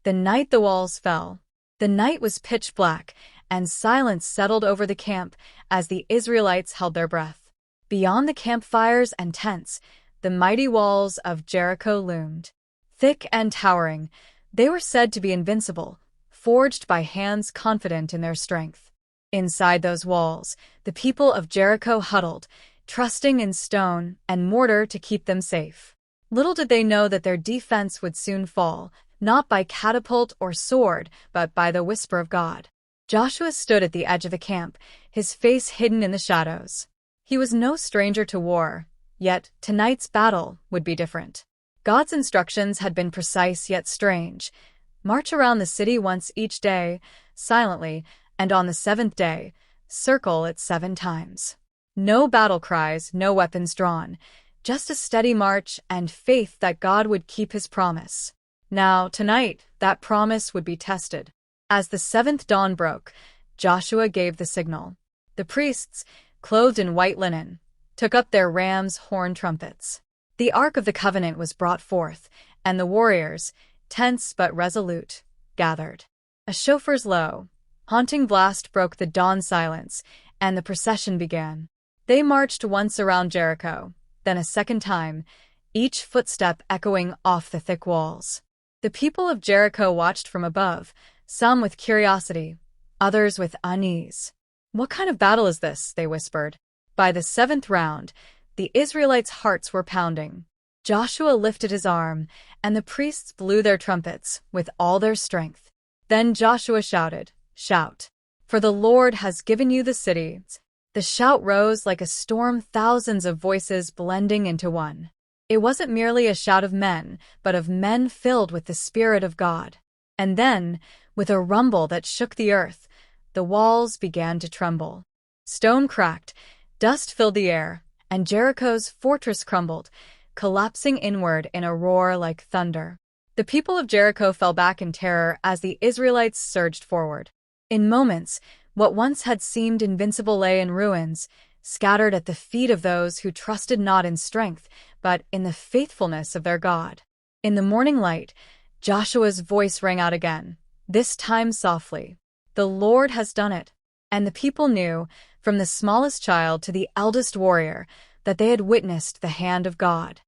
The night the walls fell. The night was pitch black, and silence settled over the camp as the Israelites held their breath. Beyond the campfires and tents, the mighty walls of Jericho loomed. Thick and towering, they were said to be invincible, forged by hands confident in their strength. Inside those walls, the people of Jericho huddled, trusting in stone and mortar to keep them safe. Little did they know that their defense would soon fall, not by catapult or sword, but by the whisper of God. Joshua stood at the edge of the camp, his face hidden in the shadows. He was no stranger to war, yet tonight's battle would be different. God's instructions had been precise yet strange. March around the city once each day, silently, and on the seventh day, circle it 7 times. No battle cries, no weapons drawn, just a steady march and faith that God would keep his promise. Now, tonight, that promise would be tested. As the 7th dawn broke, Joshua gave the signal. The priests, clothed in white linen, took up their ram's horn trumpets. The Ark of the Covenant was brought forth, and the warriors, tense but resolute, gathered. A shofar's low, haunting blast broke the dawn silence, and the procession began. They marched once around Jericho, then a second time, each footstep echoing off the thick walls. The people of Jericho watched from above, some with curiosity, others with unease. "What kind of battle is this?" they whispered. By the 7th round, the Israelites' hearts were pounding. Joshua lifted his arm, and the priests blew their trumpets with all their strength. Then Joshua shouted, "Shout! For the Lord has given you the city." The shout rose like a storm, thousands of voices blending into one. It wasn't merely a shout of men, but of men filled with the Spirit of God. And then, with a rumble that shook the earth, the walls began to tremble. Stone cracked, dust filled the air, and Jericho's fortress crumbled, collapsing inward in a roar like thunder. The people of Jericho fell back in terror as the Israelites surged forward. In moments, what once had seemed invincible lay in ruins, scattered at the feet of those who trusted not in strength, but in the faithfulness of their God. In the morning light, Joshua's voice rang out again, this time softly. "The Lord has done it." And the people knew, from the smallest child to the eldest warrior, that they had witnessed the hand of God.